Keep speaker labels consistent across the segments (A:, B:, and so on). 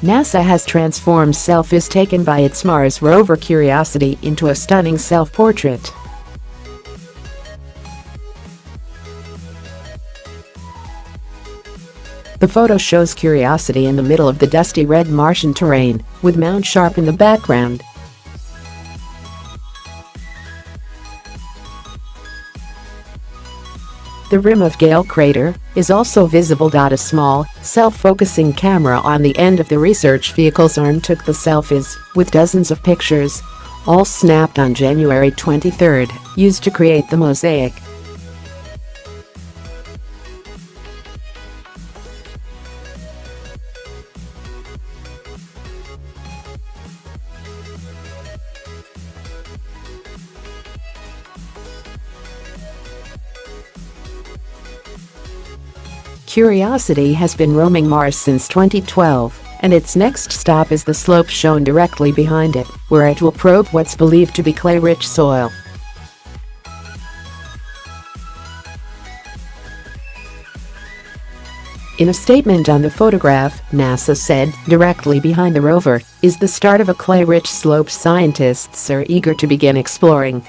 A: NASA has transformed selfies taken by its Mars rover Curiosity into a stunning self-portrait. The photo shows Curiosity in the middle of the dusty red Martian terrain, with Mount Sharp in the background. The rim of Gale Crater is also visible. A small, self-focusing camera on the end of the research vehicle's arm took the selfies, with dozens of pictures, all snapped on January 23, used to create the mosaic. Curiosity has been roaming Mars since 2012, and its next stop is the slope shown directly behind it, where it will probe what's believed to be clay-rich soil. In a statement on the photograph, NASA said, "Directly behind the rover is the start of a clay-rich slope scientists are eager to begin exploring."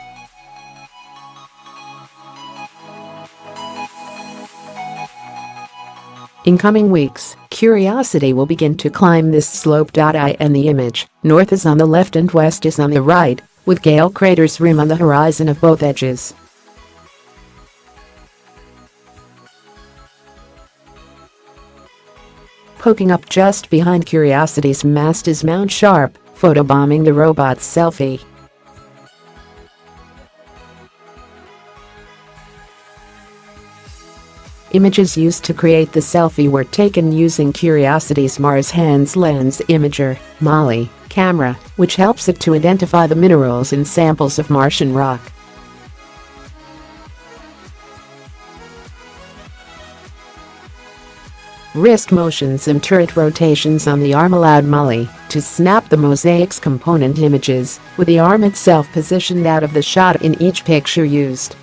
A: In coming weeks, Curiosity will begin to climb this slope.I, and the image, north is on the left and west is on the right, with Gale Crater's rim on the horizon of both edges. Poking up just behind Curiosity's mast is Mount Sharp, photobombing the robot's selfie. Images used to create the selfie were taken using Curiosity's Mars Hands Lens Imager (MAHLI) camera, which helps it to identify the minerals in samples of Martian rock. Wrist motions and turret rotations on the arm allowed MAHLI to snap the mosaic's component images, with the arm itself positioned out of the shot in each picture used.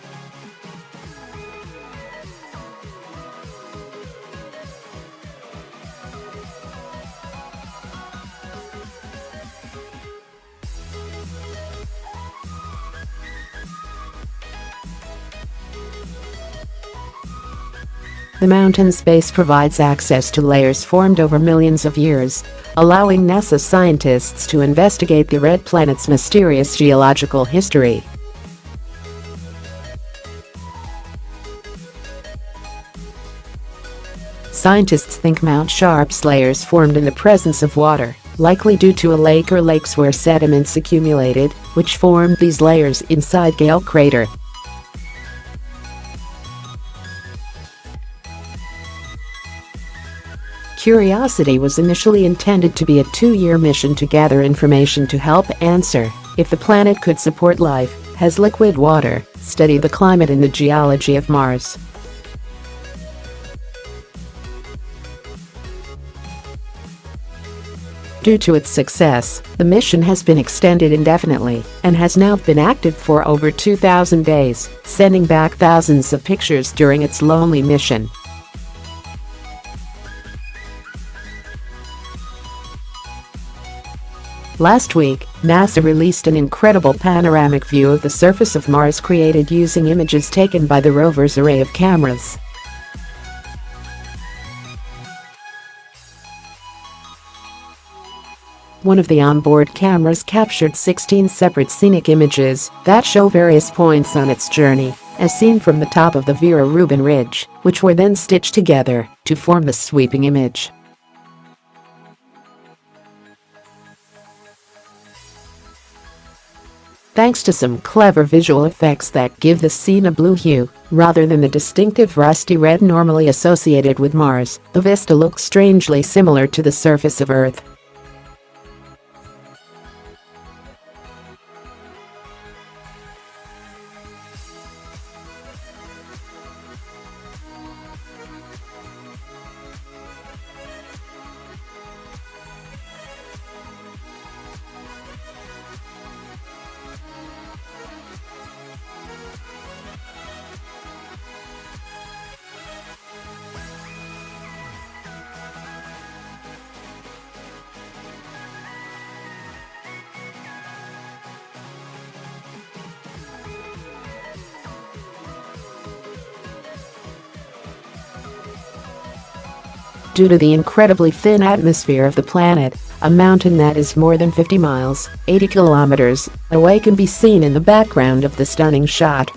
A: The mountain's base provides access to layers formed over millions of years, allowing NASA scientists to investigate the red planet's mysterious geological history. Scientists think Mount Sharp's layers formed in the presence of water, likely due to a lake or lakes where sediments accumulated, which formed these layers inside Gale Crater. Curiosity was initially intended to be a 2-year mission to gather information to help answer if the planet could support life, has liquid water, study the climate and the geology of Mars. Due to its success, the mission has been extended indefinitely and has now been active for over 2,000 days, sending back thousands of pictures during its lonely mission. Last week, NASA released an incredible panoramic view of the surface of Mars created using images taken by the rover's array of cameras. One of the onboard cameras captured 16 separate scenic images that show various points on its journey, as seen from the top of the Vera Rubin ridge, which were then stitched together to form the sweeping image. Thanks to some clever visual effects that give the scene a blue hue, rather than the distinctive rusty red normally associated with Mars, the vista looks strangely similar to the surface of Earth. Due to the incredibly thin atmosphere of the planet, a mountain that is more than 50 miles (80 kilometers) away can be seen in the background of the stunning shot.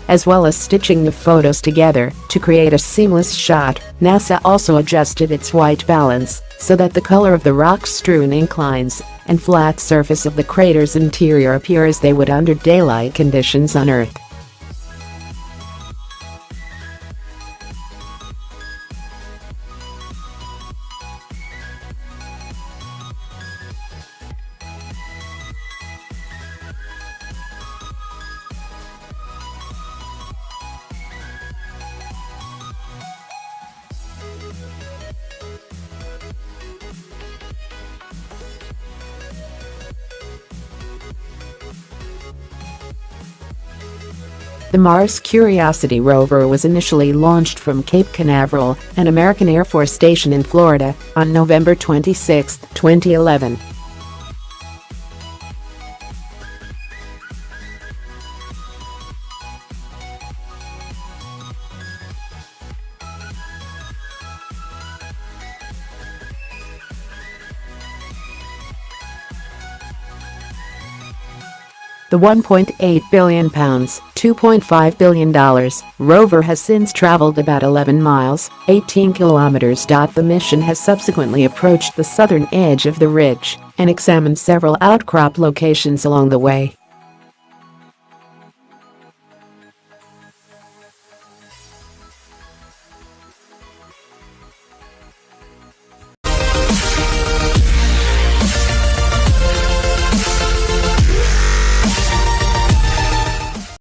A: As well as stitching the photos together to create a seamless shot, NASA also adjusted its white balance so that the color of the rock-strewn inclines and flat surface of the crater's interior appear as they would under daylight conditions on Earth. The Mars Curiosity rover was initially launched from Cape Canaveral, an American Air Force station in Florida, on November 26, 2011. The £1.8 billion ($2.5 billion) rover has since traveled about 11 miles (18 kilometers). The mission has subsequently approached the southern edge of the ridge and examined several outcrop locations along the way.